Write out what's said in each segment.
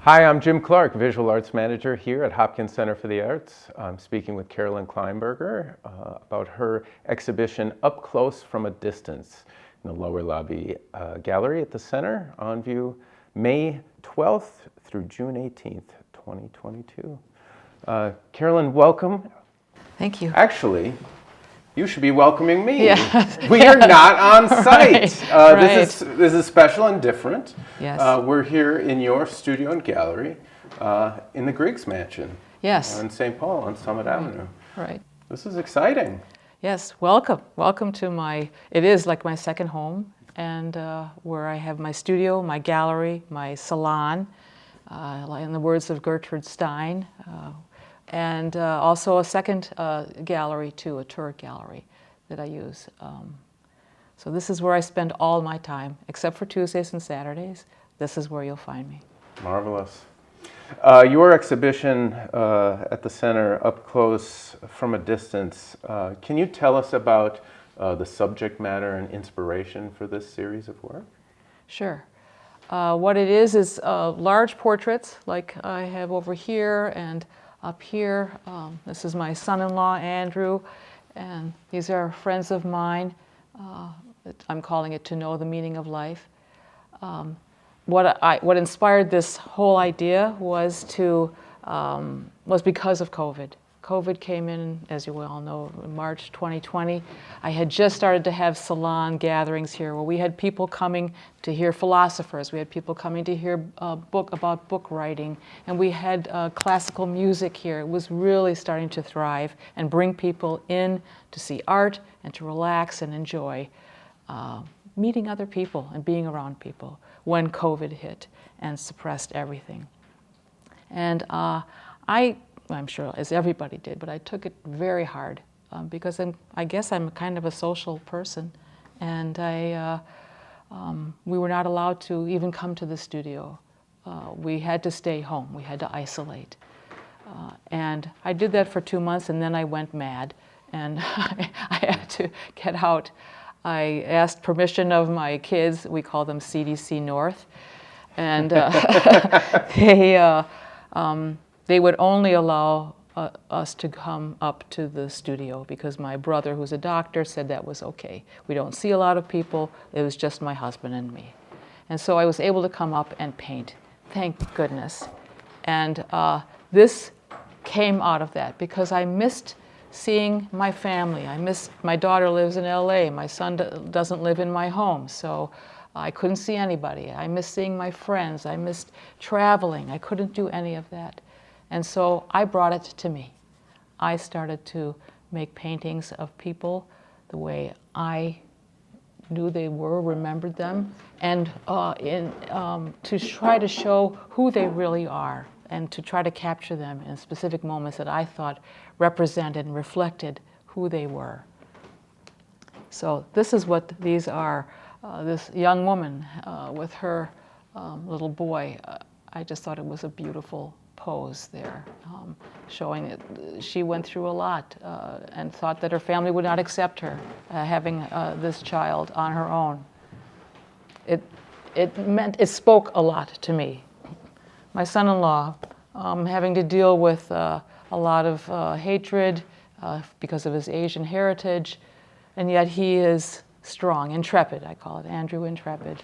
Hi, I'm Jim Clark, Visual Arts Manager here at Hopkins Center for the Arts. I'm speaking with Carolyn Kleinberger about her exhibition Up Close from a Distance in the lower lobby gallery at the center, on view May 12th through June 18th, 2022. Carolyn, welcome. Thank you. Actually, you should be welcoming me. Yes. We are not on site. Right. This is special and different. Yes. We're here in your studio and gallery in the Griggs Mansion. Yes. In St. Paul on Summit Avenue. Right. This is exciting. Yes. Welcome. Welcome to it is like my second home, and where I have my studio, my gallery, my salon, in the words of Gertrude Stein, and also a second gallery too, a tour gallery that I use. So this is where I spend all my time, except for Tuesdays and Saturdays. This is where you'll find me. Marvelous. Your exhibition at the center, Up Close from a Distance, can you tell us about the subject matter and inspiration for this series of work? Sure. What it is large portraits like I have over here and up here. This is my son-in-law, Andrew, and these are friends of mine. I'm calling it To Know the Meaning of Life. What inspired this whole idea was because of COVID. COVID came in, as you well know, in March 2020. I had just started to have salon gatherings here where we had people coming to hear philosophers. We had people coming to hear about book writing. And we had classical music here. It was really starting to thrive and bring people in to see art and to relax and enjoy meeting other people and being around people when COVID hit and suppressed everything. And I'm sure as everybody did, but I took it very hard because I guess I'm kind of a social person, and we were not allowed to even come to the studio. We had to stay home. We had to isolate. And I did that for 2 months, and then I went mad, and I had to get out. I asked permission of my kids. We call them CDC North, and they would only allow us to come up to the studio because my brother, who's a doctor, said that was okay. We don't see a lot of people. It was just my husband and me. And so I was able to come up and paint, thank goodness. And this came out of that because I missed seeing my family. My daughter lives in LA. My son doesn't live in my home, so I couldn't see anybody. I missed seeing my friends. I missed traveling. I couldn't do any of that. And so I brought it to me. I started to make paintings of people the way I knew they were, remembered them, and to try to show who they really are and to try to capture them in specific moments that I thought represented and reflected who they were. So this is what these are. This young woman with her little boy, I just thought it was a beautiful pose there, showing that she went through a lot and thought that her family would not accept her having this child on her own. It spoke a lot to me. My son-in-law, having to deal with a lot of hatred because of his Asian heritage, and yet he is strong, intrepid, I call it, Andrew Intrepid.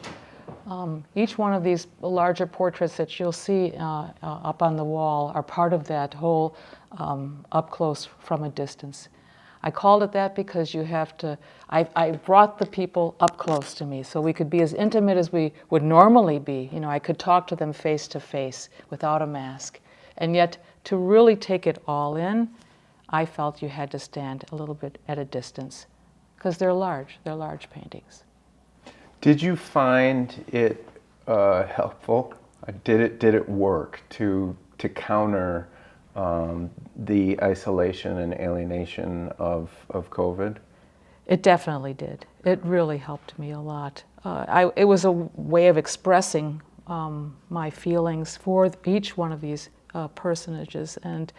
Each one of these larger portraits that you'll see up on the wall are part of that whole up close from a distance. I called it that because I brought the people up close to me so we could be as intimate as we would normally be. You know, I could talk to them face to face without a mask. And yet, to really take it all in, I felt you had to stand a little bit at a distance because they're large paintings. Did you find it helpful? Did it work to counter the isolation and alienation of COVID? It definitely did. It really helped me a lot. It was a way of expressing my feelings for each one of these personages, and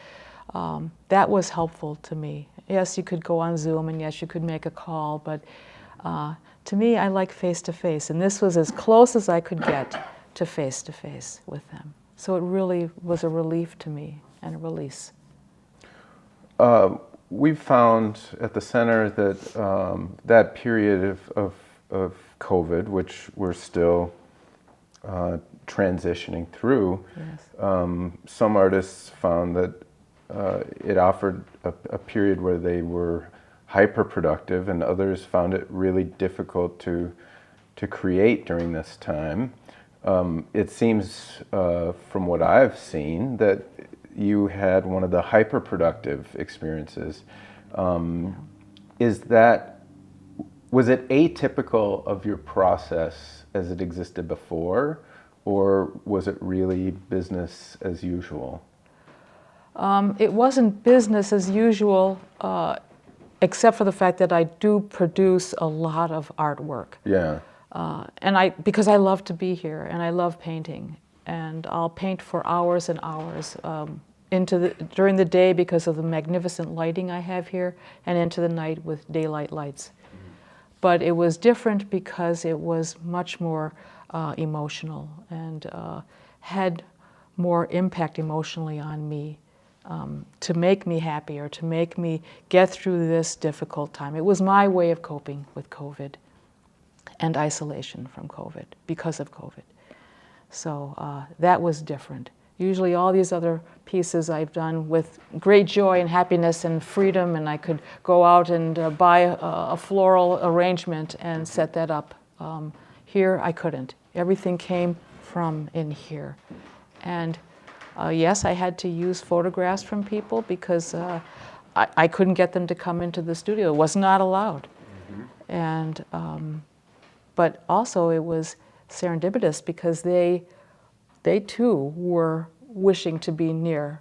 that was helpful to me. Yes, you could go on Zoom, and yes, you could make a call, but to me, I like face-to-face, and this was as close as I could get to face-to-face with them. So it really was a relief to me and a release. We've found at the center that that period of COVID, which we're still transitioning through, Yes. some artists found that it offered a period where they were hyper productive, and others found it really difficult to create during this time. It seems, from what I've seen, that you had one of the hyper productive experiences. Was it atypical of your process as it existed before, or was it really business as usual? It wasn't business as usual, except for the fact that I do produce a lot of artwork. Yeah. And because I love to be here and I love painting, and I'll paint for hours and hours during the day because of the magnificent lighting I have here, and into the night with daylight lights. But it was different because it was much more emotional and had more impact emotionally on me, to make me happier, to make me get through this difficult time. It was my way of coping with COVID and isolation from COVID because of COVID. So that was different. Usually all these other pieces I've done with great joy and happiness and freedom, and I could go out and buy a floral arrangement and set that up. Here I couldn't. Everything came from in here. And yes, I had to use photographs from people because I couldn't get them to come into the studio. It was not allowed. Mm-hmm. And but also it was serendipitous because they too were wishing to be near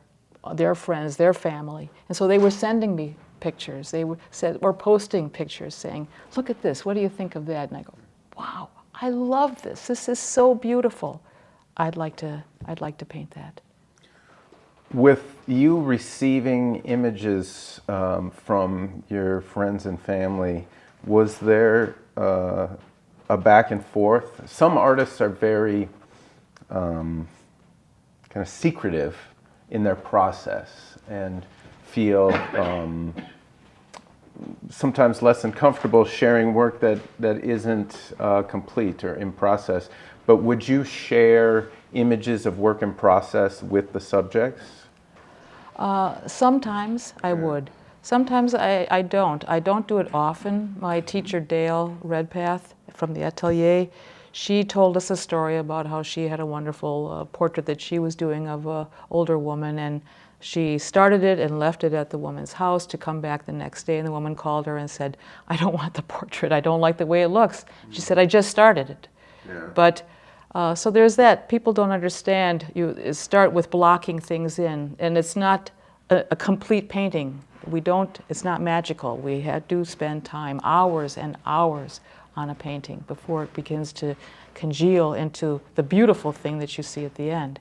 their friends, their family. And so they were sending me pictures. They were posting pictures saying, "Look at this, what do you think of that?" And I go, "Wow, I love this. This is so beautiful. I'd like to paint that." With you receiving images from your friends and family, was there a back and forth? Some artists are very kind of secretive in their process and feel sometimes less than comfortable sharing work that isn't complete or in process. But would you share images of work in process with the subjects? Sometimes I would. Sometimes I don't. I don't do it often. My teacher, Dale Redpath from the Atelier, she told us a story about how she had a wonderful portrait that she was doing of an older woman, and she started it and left it at the woman's house to come back the next day, and the woman called her and said, "I don't want the portrait. I don't like the way it looks." She said, "I just started it." Yeah. But so there's that. People don't understand. You start with blocking things in, and it's not a complete painting. It's not magical. We had to spend time, hours and hours, on a painting before it begins to congeal into the beautiful thing that you see at the end.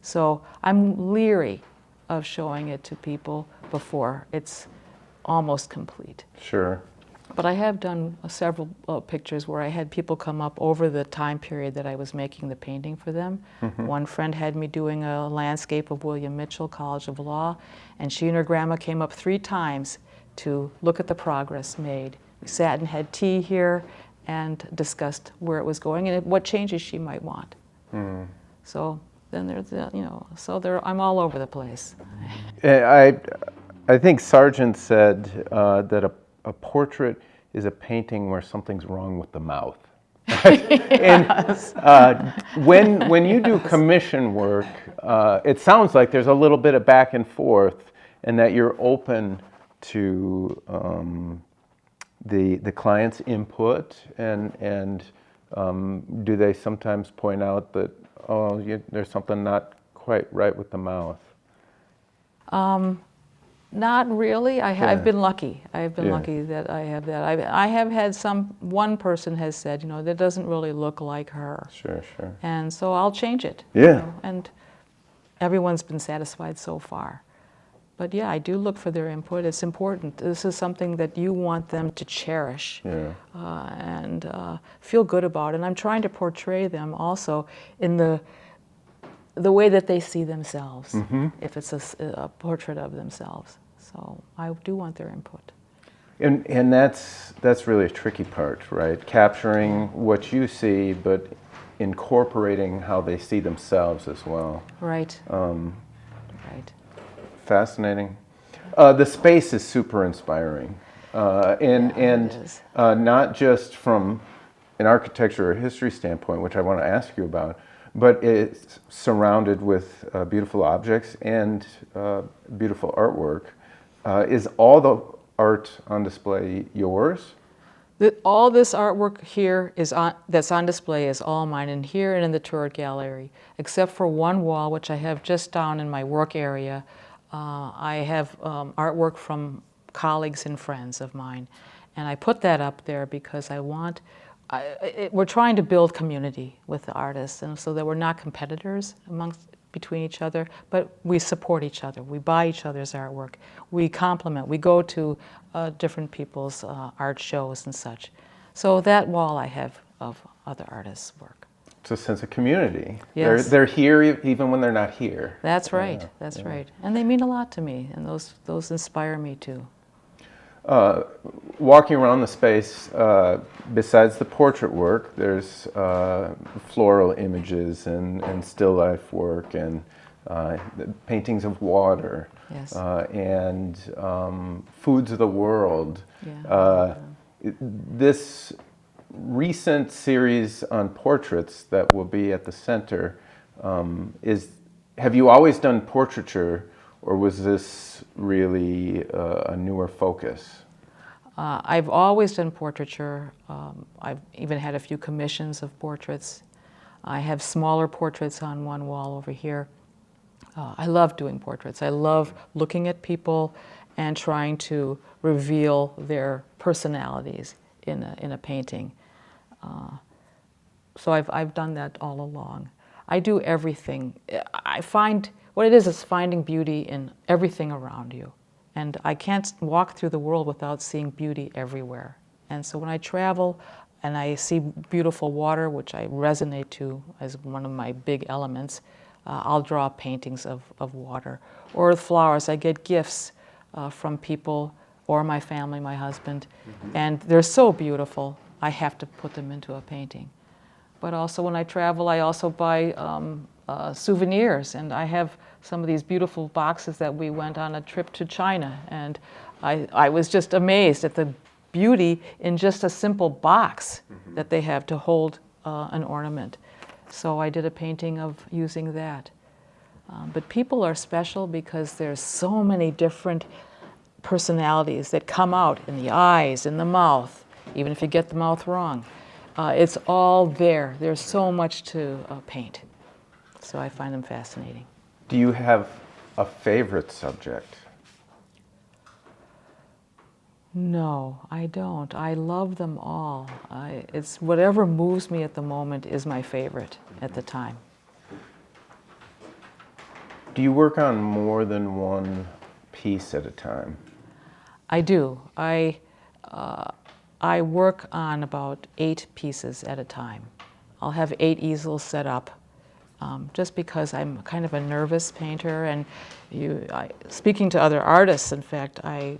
So I'm leery of showing it to people before it's almost complete. Sure. But I have done several pictures where I had people come up over the time period that I was making the painting for them. Mm-hmm. One friend had me doing a landscape of William Mitchell, College of Law, and she and her grandma came up 3 times to look at the progress made. We sat and had tea here and discussed where it was going and what changes she might want. Mm. So then I'm all over the place. I think Sargent said that a portrait is a painting where something's wrong with the mouth. Yes. And when you do commission work, it sounds like there's a little bit of back and forth, and that you're open to the client's input, and do they sometimes point out that there's something not quite right with the mouth? Not really. I've been lucky. I've been lucky that I have that. I have had one person has said, that doesn't really look like her. Sure. And so I'll change it. Yeah. And everyone's been satisfied so far. But yeah, I do look for their input. It's important. This is something that you want them to cherish and feel good about. And I'm trying to portray them also in the the way that they see themselves, if it's a portrait of themselves. So I do want their input. And that's really a tricky part, right? Capturing what you see, but incorporating how they see themselves as well. Right. Right. Fascinating. The space is super inspiring, It is. not just from an architecture or history standpoint, which I want to ask you about, but it's surrounded with beautiful objects and beautiful artwork. Is all the art on display yours? All this artwork here that's on display is all mine, and here and in the turret gallery, except for one wall, which I have just down in my work area. I have artwork from colleagues and friends of mine, and I put that up there because we're trying to build community with the artists, and so that we're not competitors between each other, but we support each other. We buy each other's artwork. We complement. We go to different people's art shows and such. So that wall I have of other artists' work. It's a sense of community. Yes. They're here even when they're not here. That's right. That's right. And they mean a lot to me, and those inspire me too. Walking around the space, besides the portrait work, there's floral images and still life work and paintings of water, Yes. and foods of the world. Yeah. This recent series on portraits that will be at the center have you always done portraiture, or was this really a newer focus? I've always done portraiture. I've even had a few commissions of portraits. I have smaller portraits on one wall over here. I love doing portraits. I love looking at people and trying to reveal their personalities in a painting. So I've done that all along. I do everything. I find what it is finding beauty in everything around you. And I can't walk through the world without seeing beauty everywhere. And so when I travel and I see beautiful water, which I resonate to as one of my big elements, I'll draw paintings of water. Or flowers, I get gifts from people or my family, my husband, and they're so beautiful, I have to put them into a painting. But also when I travel, I also buy souvenirs, and I have some of these beautiful boxes that we went on a trip to China, and I was just amazed at the beauty in just a simple box that they have to hold an ornament. So I did a painting of using that. But people are special because there's so many different personalities that come out in the eyes, in the mouth, even if you get the mouth wrong. It's all there. There's so much to paint. So I find them fascinating. Do you have a favorite subject? No, I don't. I love them all. It's whatever moves me at the moment is my favorite at the time. Do you work on more than one piece at a time? I do. I work on about 8 pieces at a time. I'll have 8 easels set up, just because I'm kind of a nervous painter, and speaking to other artists, in fact, I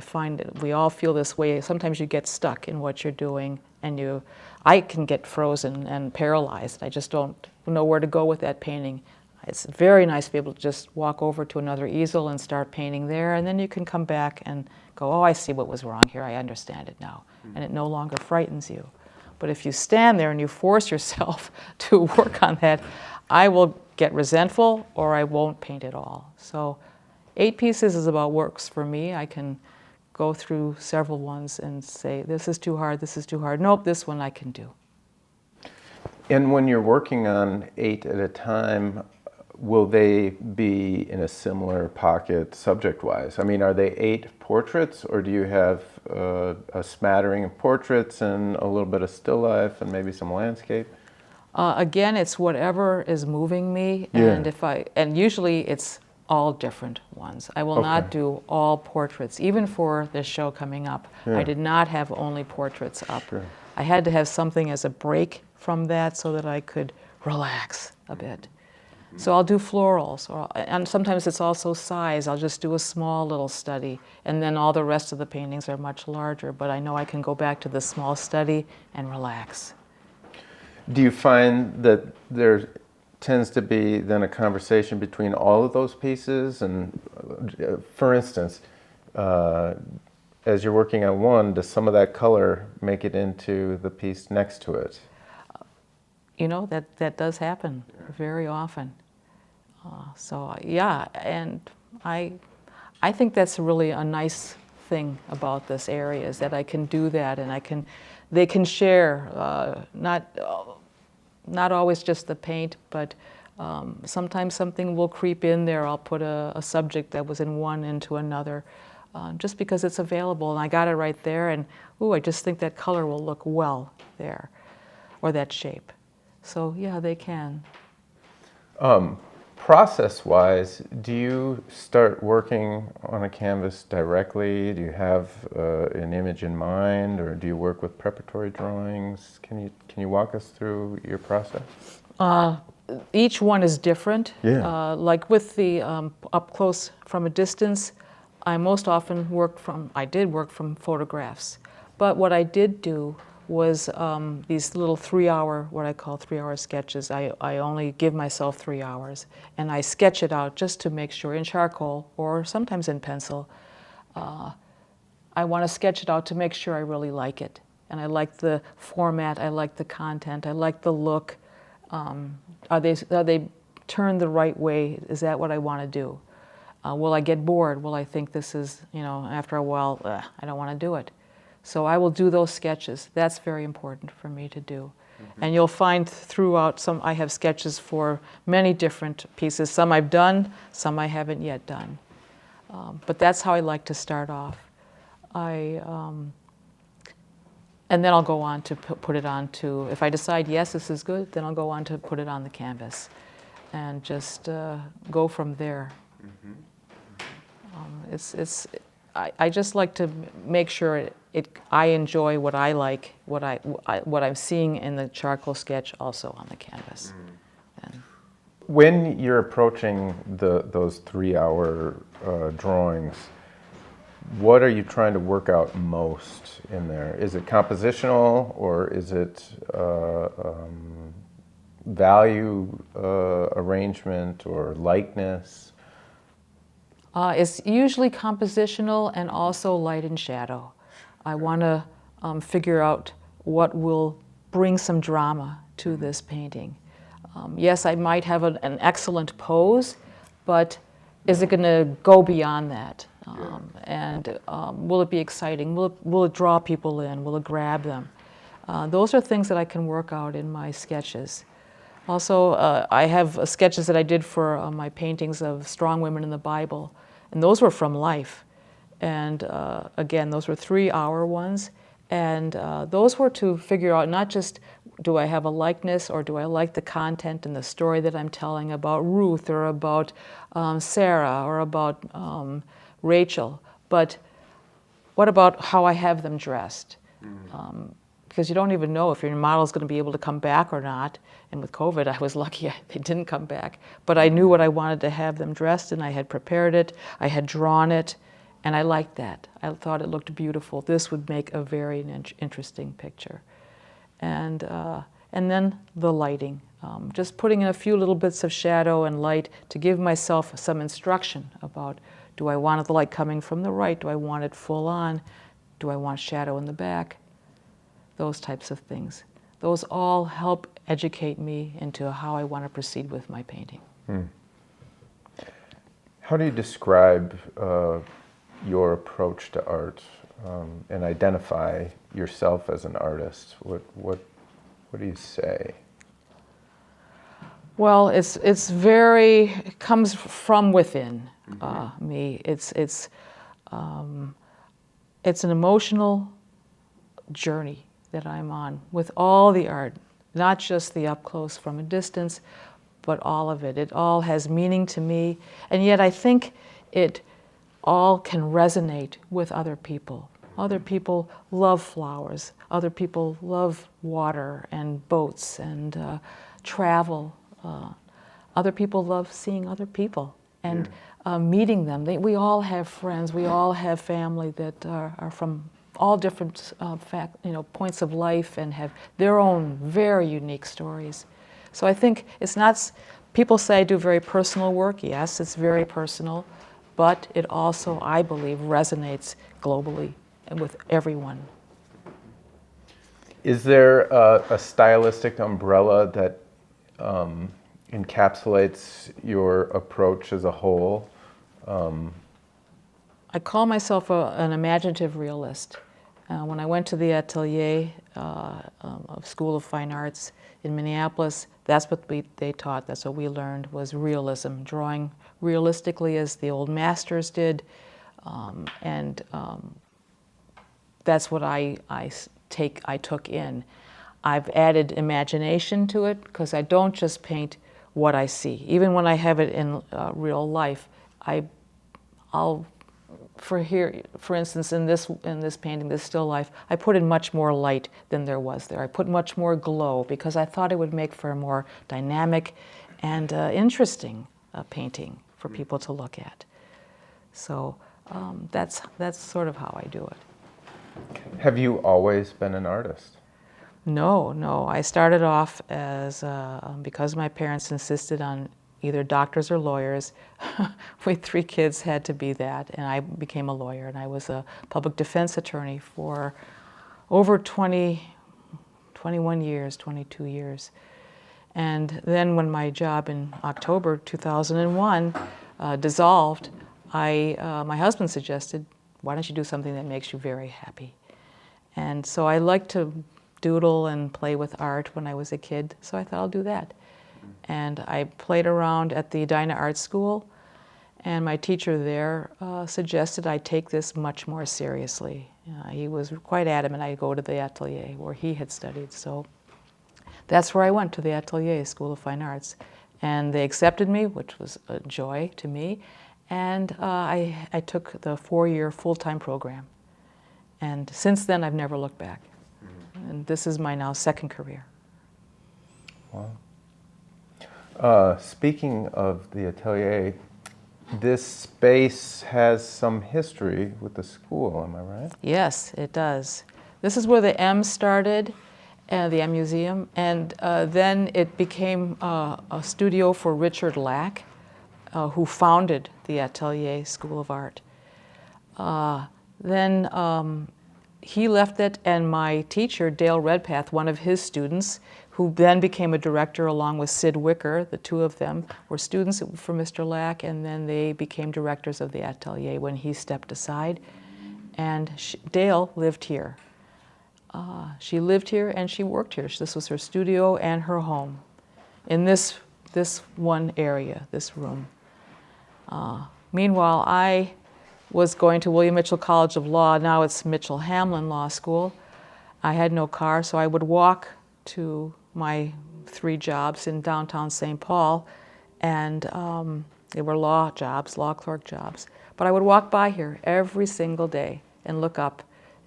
find that we all feel this way. Sometimes you get stuck in what you're doing, and I can get frozen and paralyzed. I just don't know where to go with that painting. It's very nice to be able to just walk over to another easel and start painting there, and then you can come back and go, oh, I see what was wrong here, I understand it now, and it no longer frightens you. But if you stand there and you force yourself to work on that, I will get resentful or I won't paint at all. So 8 pieces is about works for me. I can go through several ones and say, this is too hard, this is too hard. Nope, this one I can do. And when you're working on 8 at a time, will they be in a similar pocket subject-wise? I mean, are they 8 portraits, or do you have a smattering of portraits and a little bit of still life and maybe some landscape? Again, it's whatever is moving me, Yeah. and usually it's all different ones. I will not do all portraits, even for this show coming up. Yeah. I did not have only portraits up. Sure. I had to have something as a break from that so that I could relax a bit. So I'll do florals, and sometimes it's also size. I'll just do a small little study, and then all the rest of the paintings are much larger, but I know I can go back to the small study and relax. Do you find that there tends to be then a conversation between all of those pieces? And for instance, as you're working on one, does some of that color make it into the piece next to it? You know, that does happen very often. So yeah, and I think that's really a nice thing about this area, is that I can do that, and they can share, not always just the paint, but sometimes something will creep in there. I'll put a subject that was in one into another, just because it's available and I got it right there, and ooh, I just think that color will look well there, or that shape. So yeah, they can. Process-wise, do you start working on a canvas directly? Do you have an image in mind, or do you work with preparatory drawings? Can you walk us through your process? Each one is different. Yeah. Like with the up close from a distance, I did work from photographs. But what I did do was these little 3-hour, what I call 3-hour sketches. I only give myself 3 hours, and I sketch it out just to make sure, in charcoal or sometimes in pencil. I want to sketch it out to make sure I really like it. And I like the format, I like the content, I like the look. Are they turned the right way? Is that what I want to do? Will I get bored? Will I think this is, after a while, I don't want to do it. So I will do those sketches. That's very important for me to do. Mm-hmm. And you'll find throughout I have sketches for many different pieces. Some I've done, some I haven't yet done. But that's how I like to start off. And then I'll go on to put it on to, if I decide, yes, this is good, then I'll go on to put it on the canvas and just go from there. Mm-hmm. I just like to make sure I enjoy what I like, what I'm seeing in the charcoal sketch also on the canvas. Mm. When you're approaching those 3-hour drawings, what are you trying to work out most in there? Is it compositional, or is it value arrangement or likeness? It's usually compositional and also light and shadow. I want to figure out what will bring some drama to this painting. Yes, I might have an excellent pose, but is it going to go beyond that? And will it be exciting? Will it draw people in? Will it grab them? Those are things that I can work out in my sketches. Also, I have sketches that I did for my paintings of strong women in the Bible, and those were from life. And again, those were 3-hour ones, and those were to figure out not just do I have a likeness, or do I like the content and the story that I'm telling about Ruth, or about Sarah, or about Rachel, but what about how I have them dressed? Because you don't even know if your model is going to be able to come back or not. And with COVID, I was lucky they didn't come back. But I knew what I wanted to have them dressed, and I had prepared it, I had drawn it, and I liked that. I thought it looked beautiful. This would make a very interesting picture. And then the lighting. Just putting in a few little bits of shadow and light to give myself some instruction about, do I want the light coming from the right? Do I want it full on? Do I want shadow in the back? Those types of things. Those all help educate me into how I want to proceed with my painting. How do you describe your approach to art and identify yourself as an artist? What do you say? Well, it comes from within me. It's an emotional journey that I'm on with all the art, not just the up close from a distance, but all of it. It all has meaning to me, and yet I think it all can resonate with other people. Other people love flowers. Other people love water and boats and travel. other people love seeing other people and meeting them. We all have friends, we all have family that are from all different points of life and have their own very unique stories. So I think it's not, people say I do very personal work. Yes, it's very personal, but it also, I believe, resonates globally and with everyone. Is there a stylistic umbrella that encapsulates your approach as a whole? I call myself an imaginative realist. When I went to the Atelier of School of Fine Arts in Minneapolis, that's what they taught, that's what we learned, was realism, drawing realistically as the old masters did, and that's what I took in. I've added imagination to it because I don't just paint what I see. Even when I have it in real life, for instance, in this painting, this still life, I put in much more light than there was there. I put much more glow because I thought it would make for a more dynamic and interesting painting for people to look at. So that's sort of how I do it. Have you always been an artist? No. I started off as, because my parents insisted on either doctors or lawyers, we 3 kids had to be that, and I became a lawyer, and I was a public defense attorney for over 21 years, 22 years. And then when my job in October 2001 dissolved, my husband suggested, why don't you do something that makes you very happy? And so I liked to doodle and play with art when I was a kid, so I thought I'll do that. And I played around at the Edina Art School, and my teacher there suggested I take this much more seriously. He was quite adamant I go to the Atelier where he had studied, so that's where I went, to the Atelier School of Fine Arts. And they accepted me, which was a joy to me, and I took the 4-year full-time program. And since then, I've never looked back. And this is my now 2nd career. Wow. Speaking of the Atelier, this space has some history with the school, am I right? Yes, it does. This is where the M started, the M Museum, and then it became a studio for Richard Lack, who founded the Atelier School of Art. Then he left it, and my teacher, Dale Redpath, one of his students, who then became a director along with Sid Wicker, the 2 of them were students for Mr. Lack, and then they became directors of the Atelier when he stepped aside. And Dale lived here. She lived here and she worked here. This was her studio and her home in this one area, this room. Meanwhile, I was going to William Mitchell College of Law. Now it's Mitchell Hamlin Law School. I had no car, so I would walk to my 3 jobs in downtown St. Paul, and they were law jobs, law clerk jobs. But I would walk by here every single day and look up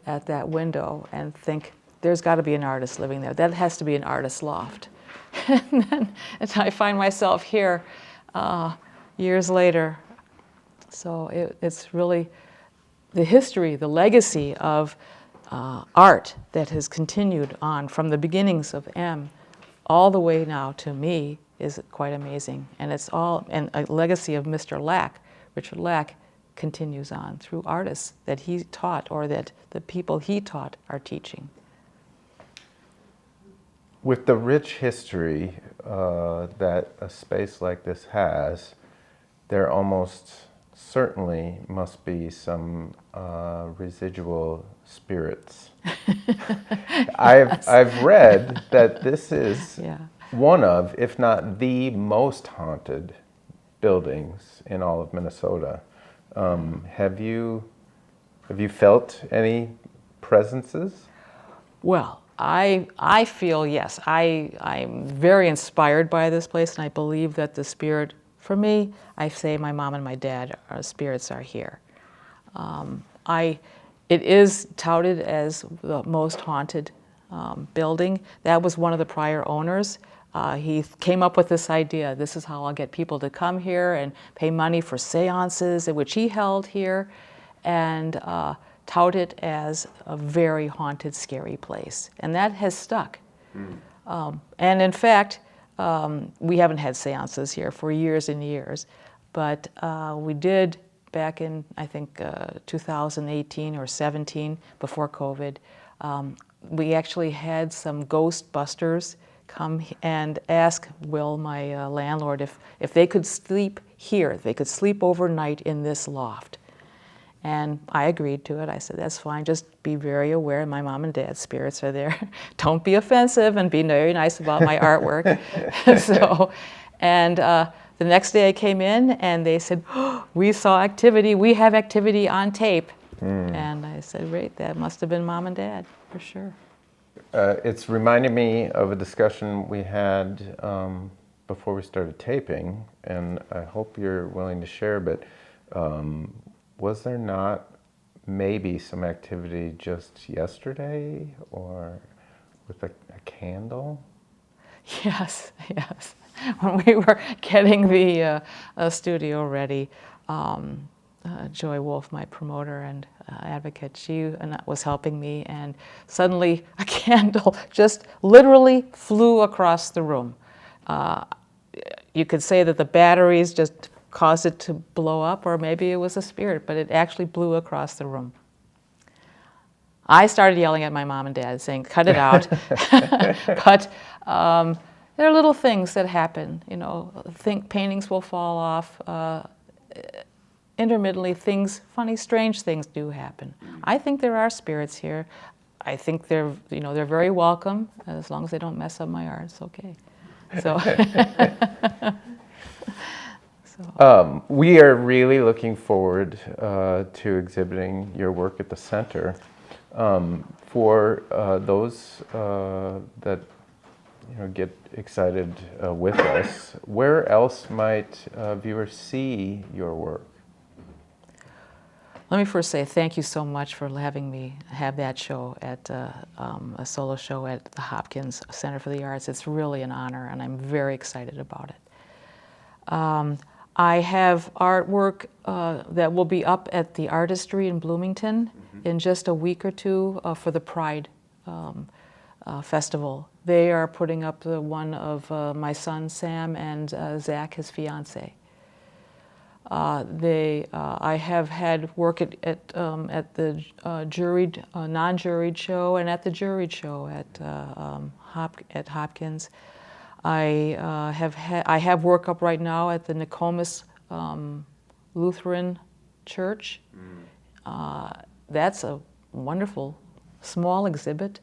at that window and think, there's got to be an artist living there. That has to be an artist loft. And I find myself here years later. So it's really the history, the legacy of art that has continued on from the beginnings of M all the way now to me is quite amazing. And it's all, and a legacy of Mr. Lack, Richard Lack, continues on through artists that he taught or that the people he taught are teaching. With the rich history that a space like this has, there almost certainly must be some residual spirits. I've read that this is one of, if not the most haunted buildings in all of Minnesota. Have you felt any presences? Well, I feel, yes, I'm very inspired by this place, and I believe that the spirit, for me, I say my mom and my dad, our spirits are here. It is touted as the most haunted building. That was one of the prior owners. he came up with this idea. This is how I'll get people to come here and pay money for seances, which he held here, and tout it as a very haunted, scary place. And that has stuck. And in fact, we haven't had seances here for years and years, but we did back in, I think, 2018 or 17, before COVID. We actually had some Ghostbusters come and ask Will, my landlord, if they could sleep here, if they could sleep overnight in this loft. And I agreed to it. I said, that's fine, just be very aware my mom and dad's spirits are there. Don't be offensive and be very nice about my artwork. So, and the next day I came in and they said, oh, we saw activity, we have activity on tape. And I said, great, that must have been mom and dad, for sure. It's reminded me of a discussion we had before we started taping, and I hope you're willing to share, but was there not maybe some activity just yesterday or with a candle? Yes, yes. When we were getting the studio ready, Joy Wolf, my promoter and advocate, she was helping me, and suddenly a candle just literally flew across the room. You could say that the batteries just caused it to blow up, or maybe it was a spirit, but it actually blew across the room. I started yelling at my mom and dad, saying, cut it out. But there are little things that happen, you know, paintings will fall off. Intermittently, funny, strange things do happen. I think there are spirits here. I think they're very welcome, as long as they don't mess up my art, it's okay. So, we are really looking forward to exhibiting your work at the center. For those that get excited with us, where else might viewers see your work? Let me first say thank you so much for having me have that show at a solo show at the Hopkins Center for the Arts. It's really an honor, and I'm very excited about it. I have artwork that will be up at the Artistry in Bloomington in just a week or two for the Pride Festival. They are putting up the one of my son Sam and Zach, his fiance. I have had work at the juried, non-juried show and at the juried show at Hopkins. I have work up right now at the Nokomis Lutheran Church. That's a wonderful small exhibit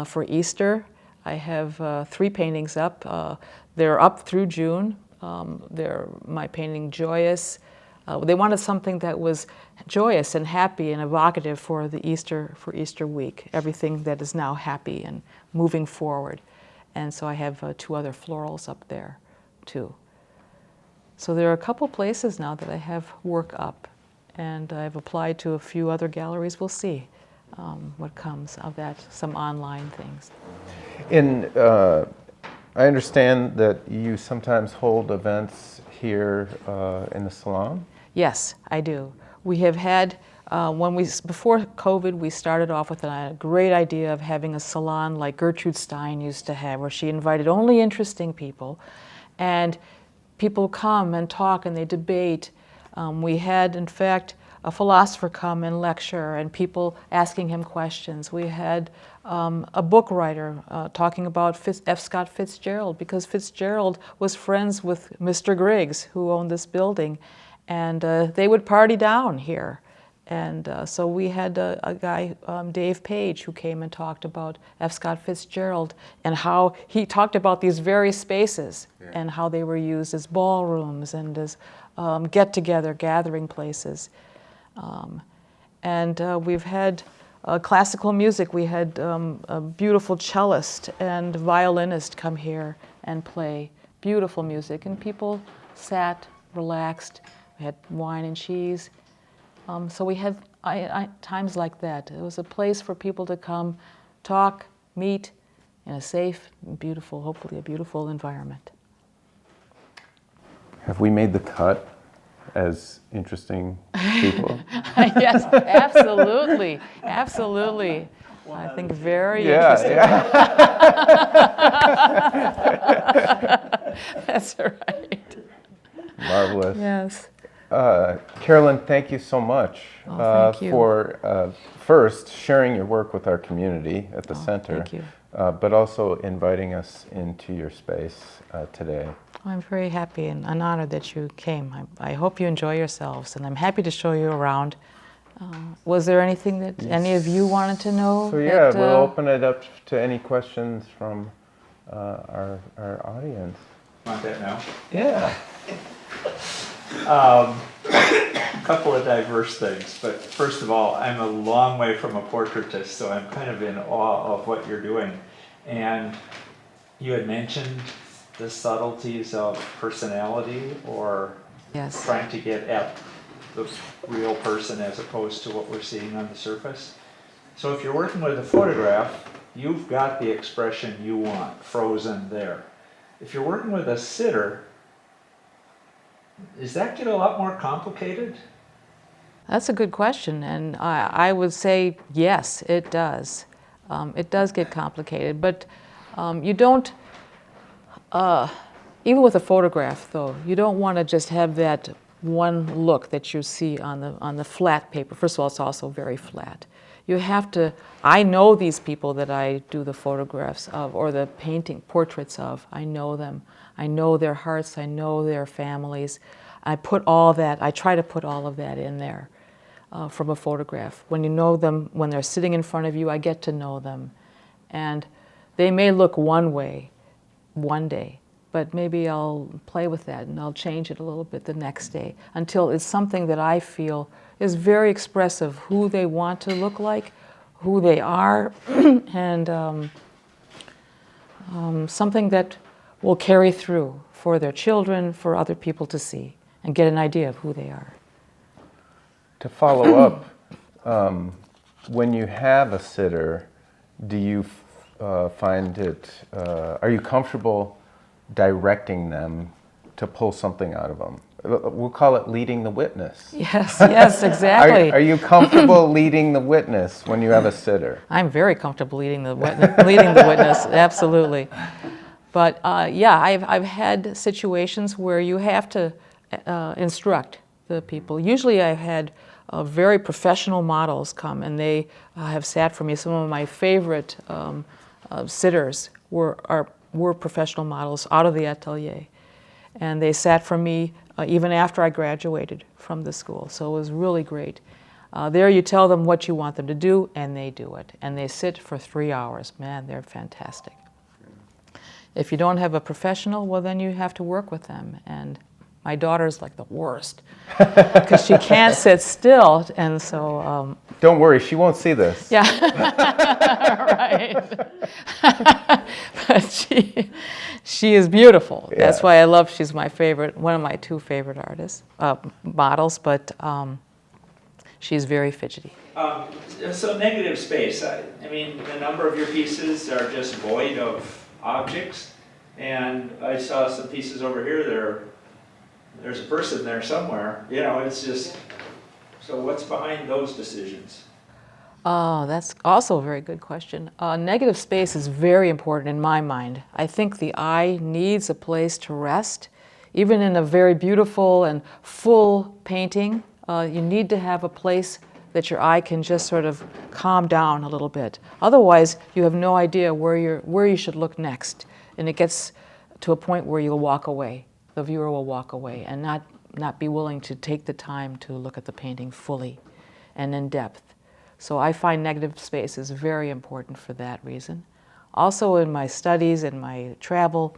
for Easter. I have 3 paintings up. They're up through June. They're my painting Joyous. They wanted something that was joyous and happy and evocative for Easter week. Everything that is now happy and moving forward. And so I have 2 other florals up there too. So there are a couple places now that I have work up, and I've applied to a few other galleries. We'll see what comes of that, some online things. I understand that you sometimes hold events here in the salon? Yes, I do. We have had, before COVID, we started off with a great idea of having a salon like Gertrude Stein used to have, where she invited only interesting people, and people come and talk and they debate. We had, in fact, a philosopher come and lecture and people asking him questions. We had a book writer talking about F. Scott Fitzgerald, because Fitzgerald was friends with Mr. Griggs, who owned this building, and they would party down here. And so we had a guy, Dave Page, who came and talked about F. Scott Fitzgerald and how he talked about these very spaces and how they were used as ballrooms and as get-together, gathering places. We've had classical music. We had a beautiful cellist and violinist come here and play beautiful music, and people sat, relaxed. We had wine and cheese. So we had times like that. It was a place for people to come, talk, meet, in a safe, beautiful, hopefully a beautiful environment. Have we made the cut as interesting people? Yes, absolutely, absolutely. I think very interesting. Yeah. That's right. Marvelous. Yes. Carolyn, thank you so much Thank you. for first sharing your work with our community at the center, Thank you. but also inviting us into your space today. I'm very happy and honored that you came. I hope you enjoy yourselves, and I'm happy to show you around. Was there anything that any of you wanted to know? So yeah, that, we'll open it up to any questions from our audience. Want that now? Yeah. A couple of diverse things, but first of all, I'm a long way from a portraitist, so I'm kind of in awe of what you're doing. And you had mentioned the subtleties of personality, or Yes. trying to get at the real person as opposed to what we're seeing on the surface. So if you're working with a photograph, you've got the expression you want, frozen there. If you're working with a sitter, does that get a lot more complicated? That's a good question, and I would say yes, it does. It does get complicated, but you don't, even with a photograph though, you don't want to just have that one look that you see on the flat paper. First of all, it's also very flat. You have to, I know these people that I do the photographs of or the painting portraits of. I know them. I know their hearts. I know their families. I put all that, I try to put all of that in there from a photograph. When you know them, when they're sitting in front of you, I get to know them. And they may look one way one day, but maybe I'll play with that and I'll change it a little bit the next day until it's something that I feel is very expressive, who they want to look like, who they are, and something that will carry through for their children, for other people to see and get an idea of who they are. To follow up, when you have a sitter, do you find it, are you comfortable directing them to pull something out of them? We'll call it leading the witness. Yes, yes, exactly. Are you comfortable leading the witness when you have a sitter? I'm very comfortable leading the witness, absolutely. But yeah, I've had situations where you have to instruct the people. Usually I've had very professional models come, and they have sat for me. Some of my favorite sitters were professional models out of the atelier. And they sat for me even after I graduated from the school. So it was really great. There you tell them what you want them to do, and they do it. And they sit for 3 hours. Man, they're fantastic. If you don't have a professional, well, then you have to work with them. And my daughter's like the worst because she can't sit still. And so... Don't worry, she won't see this. Yeah, right. But she is beautiful. Yeah. That's why I love. She's my favorite, one of my two favorite artists, models. But she's very fidgety. So negative space, I mean, the number of your pieces are just void of objects. And I saw some pieces over here, there's a person there somewhere. You know, it's just, so what's behind those decisions? Oh, that's also a very good question. Negative space is very important in my mind. I think the eye needs a place to rest. Even in a very beautiful and full painting, you need to have a place that your eye can just sort of calm down a little bit. Otherwise, you have no idea where you should look next. And it gets to a point where you'll walk away. The viewer will walk away and not be willing to take the time to look at the painting fully and in depth. So I find negative space is very important for that reason. Also in my studies and my travel,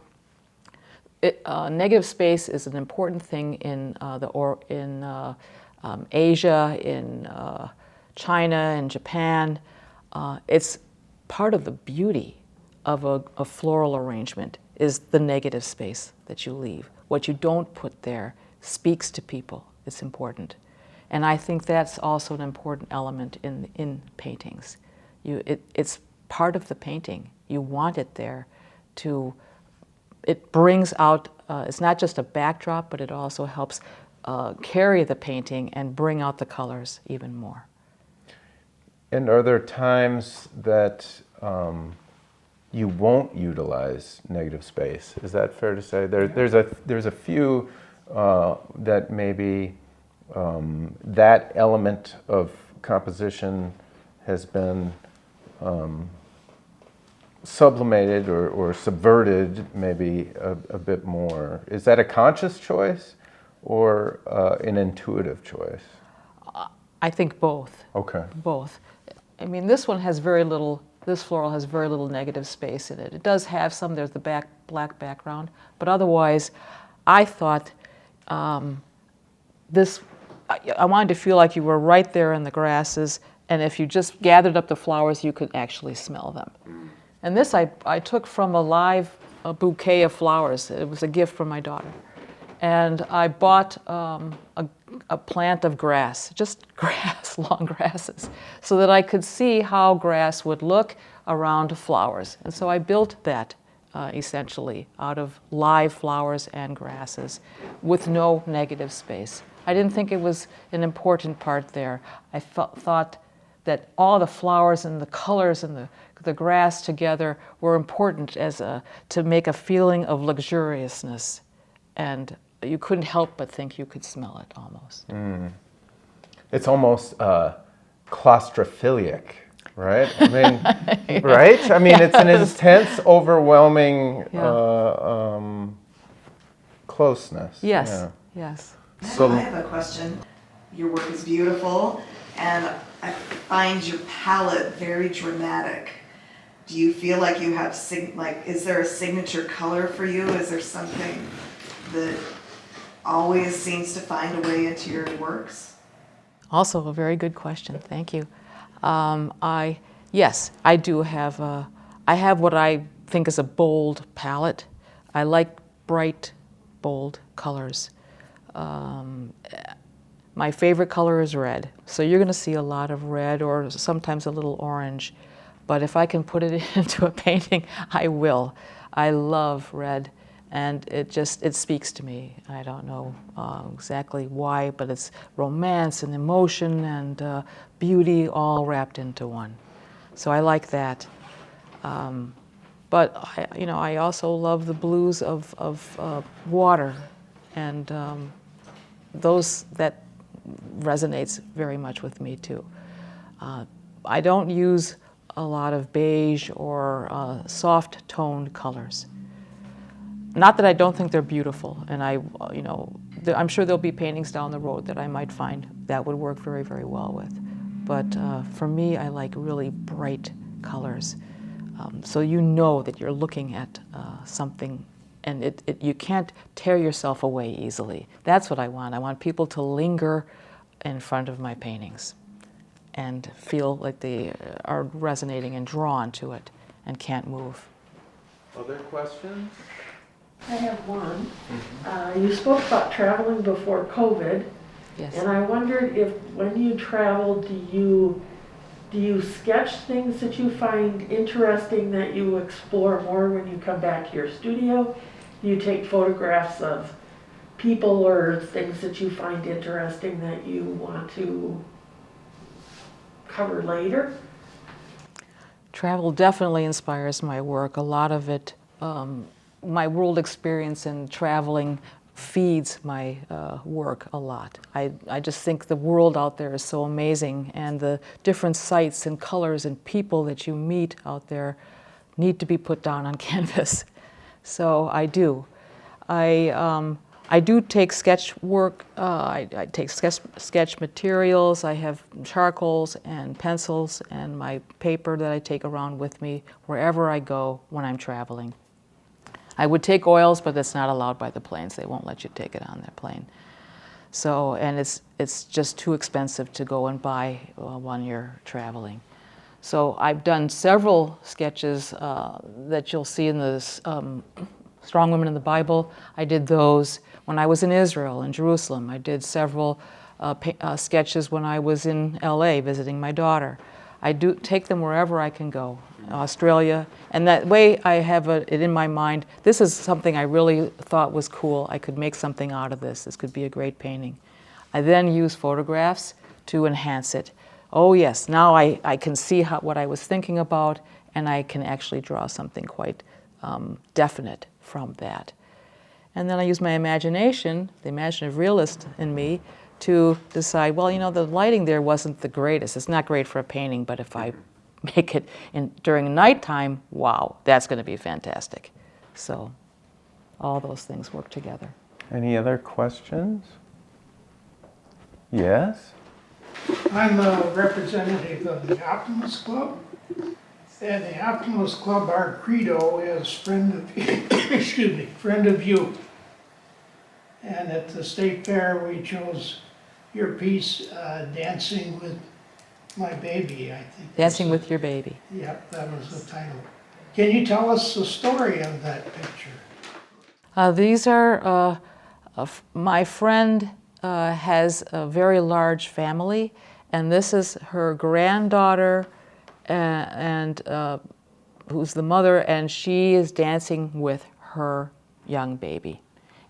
negative space is an important thing in Asia, in China, and Japan. It's part of the beauty of a floral arrangement is the negative space that you leave. What you don't put there speaks to people. It's important. And I think that's also an important element in paintings. It's part of the painting. You want it there it brings out, it's not just a backdrop, but it also helps carry the painting and bring out the colors even more. And are there times that you won't utilize negative space? Is that fair to say? There's a few that maybe that element of composition has been sublimated or subverted maybe a bit more. Is that a conscious choice or an intuitive choice? I think both. Okay. Both. I mean, this floral has very little negative space in it. It does have some, there's the black background, but otherwise, I thought I wanted to feel like you were right there in the grasses, and if you just gathered up the flowers, you could actually smell them. And this I took from a bouquet of flowers. It was a gift from my daughter. And I bought a plant of grass, just grass, long grasses, so that I could see how grass would look around flowers. And so I built that essentially out of live flowers and grasses with no negative space. I didn't think it was an important part there. I thought that all the flowers and the colors and the grass together were important to make a feeling of luxuriousness. And you couldn't help but think you could smell it almost. It's almost claustrophilic, right? I mean, right? I mean, it's an intense, overwhelming closeness. Yes, Yeah. yes. So I have a question. Your work is beautiful, and I find your palette very dramatic. Do you feel like you have, is there a signature color for you? Is there something that always seems to find a way into your works? Also a very good question, thank you. Yes, I do have I have what I think is a bold palette. I like bright, bold colors. My favorite color is red, so you're going to see a lot of red or sometimes a little orange, but if I can put it into a painting, I will. I love red, and it speaks to me. I don't know exactly why, but it's romance and emotion and beauty all wrapped into one. So I like that. But I also love the blues of water, and that resonates very much with me too. I don't use a lot of beige or soft toned colors. Not that I don't think they're beautiful, and I'm sure there'll be paintings down the road that I might find that would work very, very well with. But for me, I like really bright colors. So you know that you're looking at something, and you can't tear yourself away easily. That's what I want. I want people to linger in front of my paintings and feel like they are resonating and drawn to it and can't move. Other questions? I have one. You spoke about traveling before COVID, Yes. and I wondered if when you travel, do you sketch things that you find interesting that you explore more when you come back to your studio? Do you take photographs of people or things that you find interesting that you want to cover later? Travel definitely inspires my work. A lot of it, my world experience in traveling feeds my work a lot. I just think the world out there is so amazing, and the different sights and colors and people that you meet out there need to be put down on canvas. So I do. I do take sketch work, I take sketch materials, I have charcoals and pencils and my paper that I take around with me wherever I go when I'm traveling. I would take oils, but that's not allowed by the planes. They won't let you take it on their plane. So, and it's just too expensive to go and buy when you're traveling. So I've done several sketches that you'll see in this Strong Women in the Bible. I did those when I was in Israel, in Jerusalem. I did several sketches when I was in LA visiting my daughter. I do take them wherever I can go, Australia, and that way I have it in my mind, this is something I really thought was cool. I could make something out of this. This could be a great painting. I then use photographs to enhance it. Oh yes, now I can see what I was thinking about, and I can actually draw something quite definite from that. And then I use my imagination, the imaginative realist in me, to decide, well, you know, the lighting there wasn't the greatest. It's not great for a painting, but if I make it during nighttime, wow, that's going to be fantastic. So all those things work together. Any other questions? Yes? I'm a representative of the Optimist Club. And the Optimist Club, our credo is friend of, excuse me, friend of you. And at the state fair, we chose your piece, Dancing with My Baby, I think. Dancing with Your Baby. Yep, that was the title. Can you tell us the story of that picture? These are, my friend has a very large family, and this is her granddaughter, and who's the mother, and she is dancing with her young baby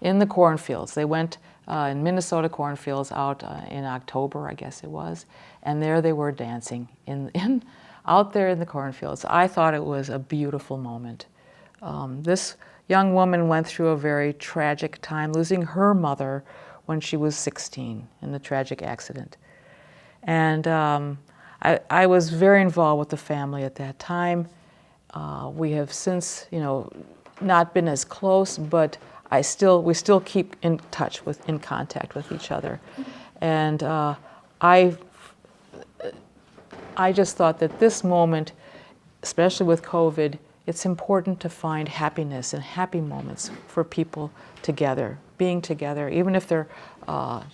in the cornfields. They went in Minnesota cornfields out in October, I guess it was, and there they were dancing out there in the cornfields. I thought it was a beautiful moment. This young woman went through a very tragic time, losing her mother when she was 16 in the tragic accident. And I was very involved with the family at that time. We have since, not been as close, but we still keep in touch in contact with each other. And I just thought that this moment, especially with COVID, it's important to find happiness and happy moments for people together, being together, even if they're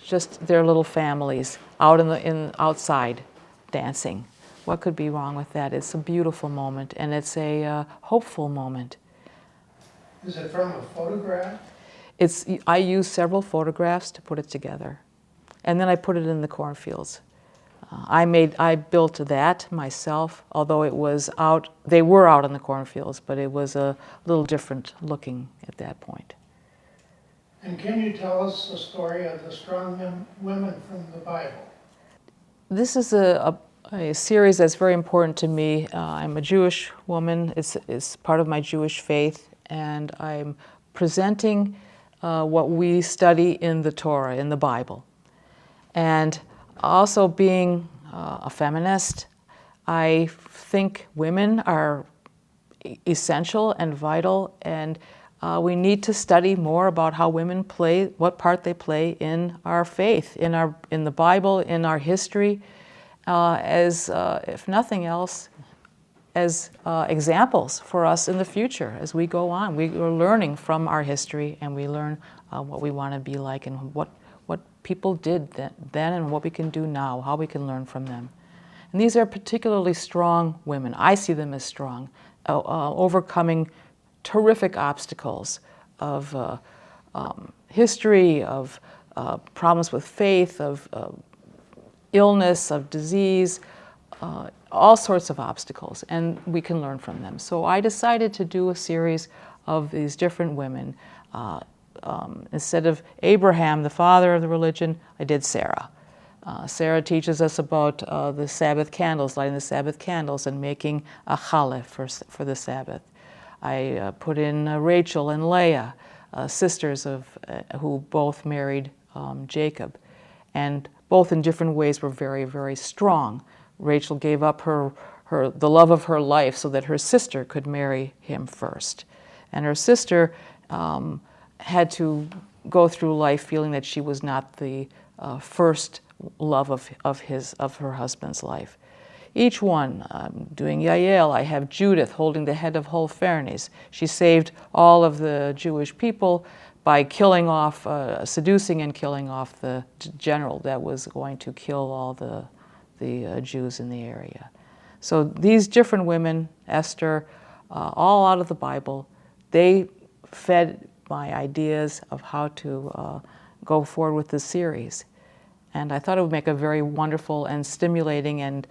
just their little families out outside dancing. What could be wrong with that? It's a beautiful moment, and it's a hopeful moment. Is it from a photograph? I used several photographs to put it together, and then I put it in the cornfields. I built that myself, although they were out in the cornfields, but it was a little different looking at that point. And can you tell us the story of the strong women from the Bible? This is a series that's very important to me. I'm a Jewish woman. It's part of my Jewish faith, and I'm presenting what we study in the Torah, in the Bible. And also being a feminist, I think women are essential and vital, and we need to study more about how women play, what part they play in our faith, in the Bible, in our history, as if nothing else, as examples for us in the future as we go on. We are learning from our history, and we learn what we want to be like and what people did then and what we can do now, how we can learn from them. And these are particularly strong women. I see them as strong, overcoming terrific obstacles of history, of problems with faith, of illness, of disease, all sorts of obstacles, and we can learn from them. So I decided to do a series of these different women. Instead of Abraham, the father of the religion, I did Sarah. Sarah teaches us about the Sabbath candles, lighting the Sabbath candles and making a challah for the Sabbath. I put in Rachel and Leah, sisters who both married Jacob, and both in different ways were very, very strong. Rachel gave up the love of her life so that her sister could marry him first. And her sister had to go through life feeling that she was not the first love of her husband's life. Each one, doing Yael, I have Judith holding the head of Holofernes. She saved all of the Jewish people by seducing and killing off the general that was going to kill all the Jews in the area. So these different women, Esther, all out of the Bible, they fed my ideas of how to go forward with this series. And I thought it would make a very wonderful and stimulating and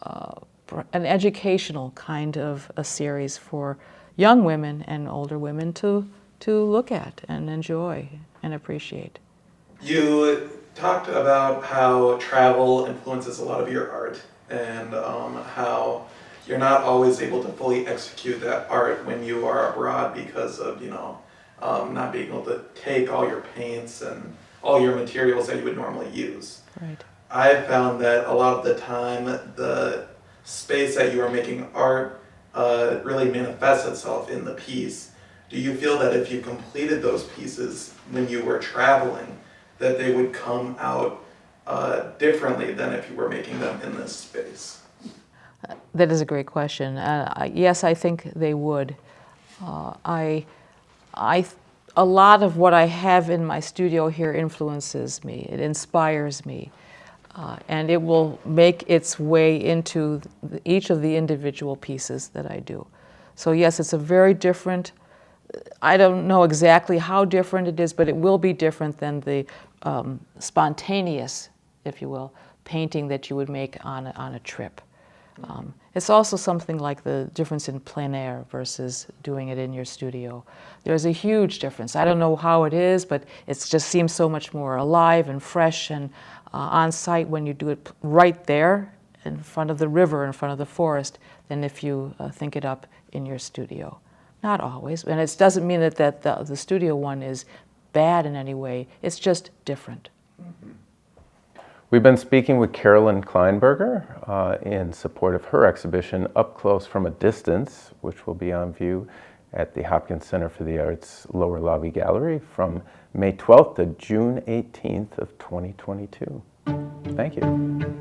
an educational kind of a series for young women and older women to look at and enjoy and appreciate. You talked about how travel influences a lot of your art and how you're not always able to fully execute that art when you are abroad because of, not being able to take all your paints and all your materials that you would normally use. Right. I've found that a lot of the time the space that you are making art really manifests itself in the piece. Do you feel that if you completed those pieces when you were traveling, that they would come out differently than if you were making them in this space? That is a great question. Yes, I think they would. A lot of what I have in my studio here influences me. It inspires me. And it will make its way into each of the individual pieces that I do. So yes, it's a very different, I don't know exactly how different it is, but it will be different than the spontaneous, if you will, painting that you would make on a trip. It's also something like the difference in plein air versus doing it in your studio. There's a huge difference. I don't know how it is, but it just seems so much more alive and fresh and on site when you do it right there in front of the river, in front of the forest, than if you think it up in your studio. Not always, and it doesn't mean that the studio one is bad in any way. It's just different. We've been speaking with Carolyn Kleinberger in support of her exhibition, Up Close from a Distance, which will be on view at the Hopkins Center for the Arts Lower Lobby Gallery from May 12th to June 18th of 2022. Thank you.